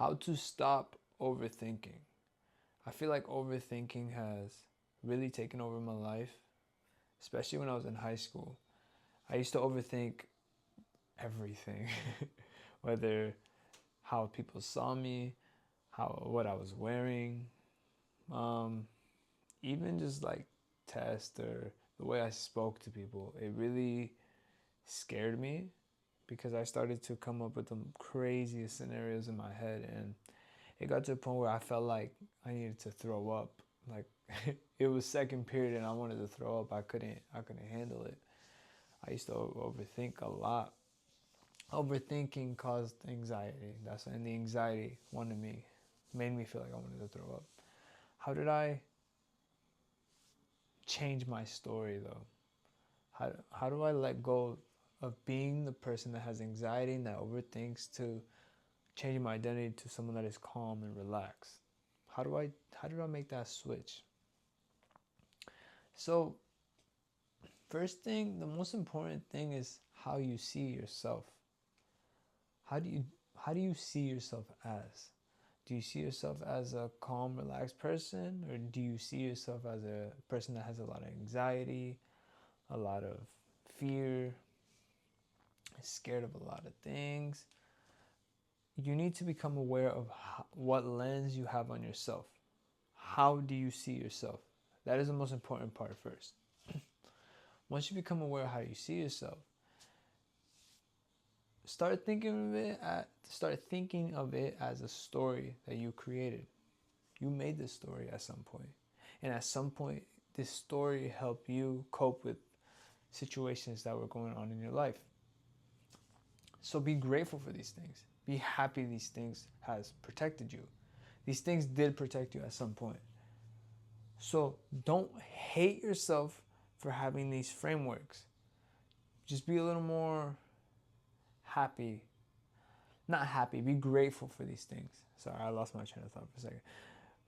How to stop overthinking. I feel like overthinking has really taken over my life, especially when I was in high school. I used to overthink everything, whether how people saw me, how what I was wearing, um, even just like tests or the way I spoke to people. It really scared me because I started to come up with the craziest scenarios in my head, and it got to a point where I felt like I needed to throw up. Like it was second period and I wanted to throw up. I couldn't handle it. I used to overthink a lot. Overthinking caused anxiety. And the anxiety made me feel like I wanted to throw up. How did I change my story though? How do I let go of being the person that has anxiety and that overthinks to changing my identity to someone that is calm and relaxed? How do I make that switch? So first thing, the most important thing is how you see yourself. How do you how do you see yourself as? Do you see yourself as a calm, relaxed person, or do you see yourself as a person that has a lot of anxiety, a lot of fear, is scared of a lot of things? You need to become aware of what lens you have on yourself. How do you see yourself? That is the most important part first. Once you become aware of how you see yourself, start thinking of it as a story that you created. You made this story at some point. And at some point, this story helped you cope with situations that were going on in your life. So be grateful for these things. Be happy these things has protected you. These things did protect you at some point. So don't hate yourself for having these frameworks. Just be a little more happy. Not happy, be grateful for these things. Sorry, I lost my train of thought for a second.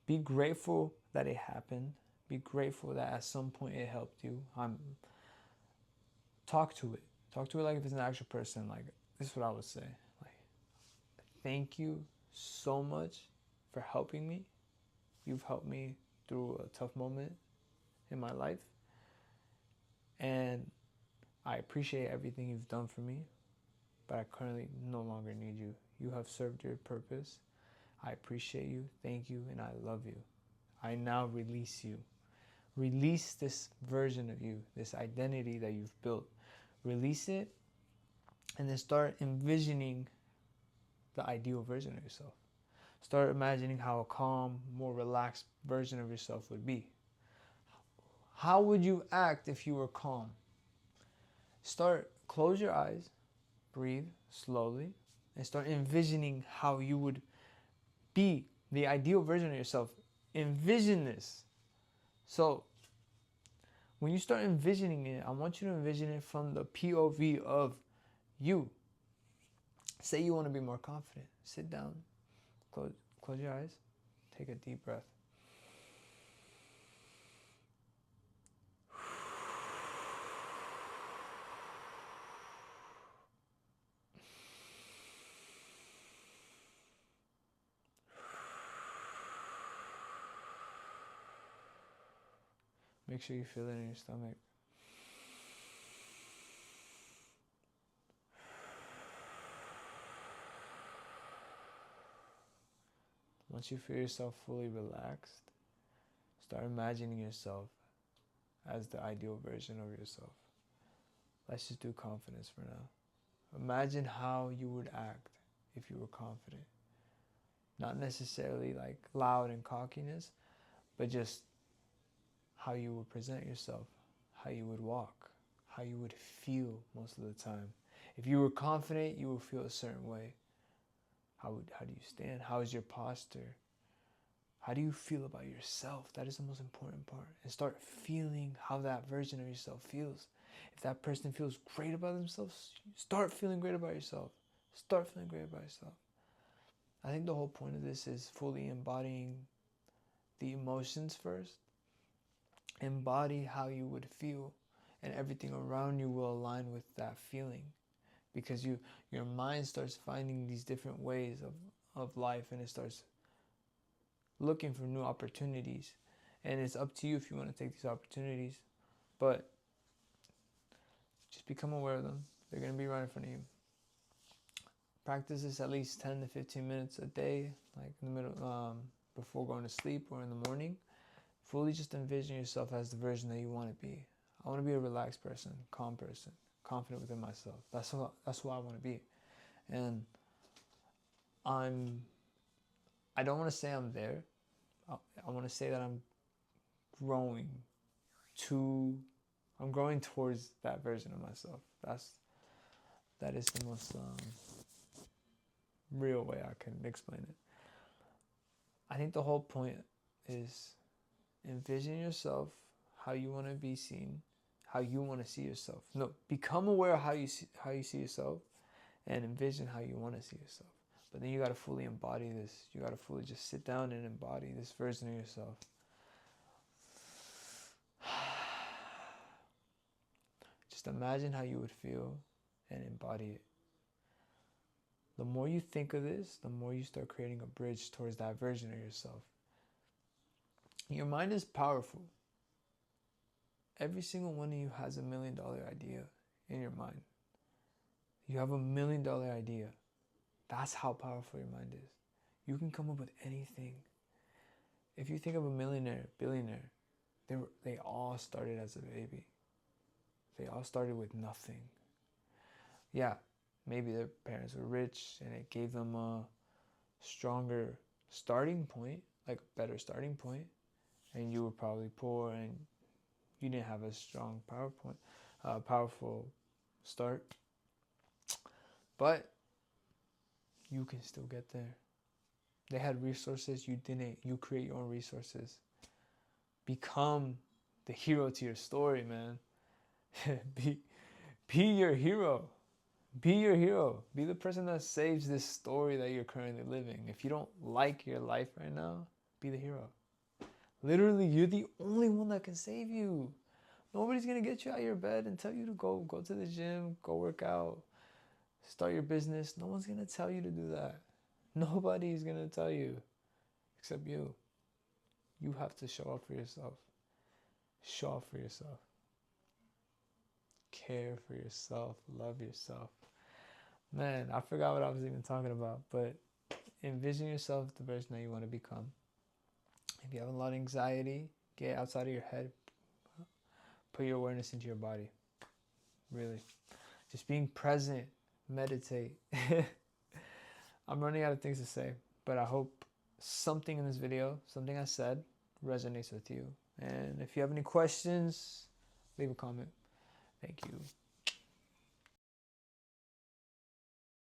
Be grateful that it happened. Be grateful that at some point it helped you. Talk to it. Talk to it like if it's an actual person. Like, this is what I would say. Like, thank you so much for helping me. You've helped me through a tough moment in my life. And I appreciate everything you've done for me, but I currently no longer need you. You have served your purpose. I appreciate you, thank you, and I love you. I now release you. Release this version of you, this identity that you've built. Release it, and then start envisioning the ideal version of yourself. Start imagining how a calm, more relaxed version of yourself would be. How would you act if you were calm? Close your eyes, breathe slowly, and start envisioning how you would be the ideal version of yourself. Envision this. So when you start envisioning it, I want you to envision it from the POV of you. Say you want to be more confident. Sit down, close your eyes, take a deep breath. Make sure you feel it in your stomach. Once you feel yourself fully relaxed, start imagining yourself as the ideal version of yourself. Let's just do confidence for now. Imagine how you would act if you were confident. Not necessarily like loud and cockiness, but just how you would present yourself, how you would walk, how you would feel most of the time. If you were confident, you would feel a certain way. How do you stand? How is your posture? How do you feel about yourself? That is the most important part. And start feeling how that version of yourself feels. If that person feels great about themselves, start feeling great about yourself. Start feeling great about yourself. I think the whole point of this is fully embodying the emotions first. Embody how you would feel, and everything around you will align with that feeling, because your mind starts finding these different ways of life, and it starts looking for new opportunities. And it's up to you if you want to take these opportunities. But just become aware of them. They're going to be right in front of you. Practice this at least 10 to 15 minutes a day, like in the middle, before going to sleep or in the morning. Fully just envision yourself as the version that you want to be. I want to be a relaxed person, calm person, confident within myself. That's who I want to be. And I don't want to say I'm there. I want to say that I'm growing towards that version of myself. That is the most real way I can explain it. I think the whole point is envision yourself how you want to be seen, how you want to see yourself. No, become aware of how you see yourself, and envision how you want to see yourself. But then you got to fully embody this. You got to fully just sit down and embody this version of yourself. Just imagine how you would feel and embody it. The more you think of this, the more you start creating a bridge towards that version of yourself. Your mind is powerful. Every single one of you has $1 million idea in your mind. You have $1 million idea. That's how powerful your mind is. You can come up with anything. If you think of a millionaire, billionaire, they all started as a baby. They all started with nothing. Yeah, maybe their parents were rich and it gave them a stronger starting point, like a better starting point. And you were probably poor and you didn't have a strong powerful start. But you can still get there. They had resources, you didn't. You create your own resources. Become the hero to your story, man. Be your hero. Be your hero. Be the person that saves this story that you're currently living. If you don't like your life right now, be the hero. Literally, you're the only one that can save you. Nobody's going to get you out of your bed and tell you to go to the gym, go work out, start your business. No one's going to tell you to do that. Nobody's going to tell you except you. You have to show up for yourself. Show up for yourself. Care for yourself. Love yourself. Man, I forgot what I was even talking about, but envision yourself the person that you want to become. If you have a lot of anxiety, get outside of your head. Put your awareness into your body. Really. Just being present. Meditate. I'm running out of things to say, but I hope something in this video, something I said, resonates with you. And if you have any questions, leave a comment. Thank you.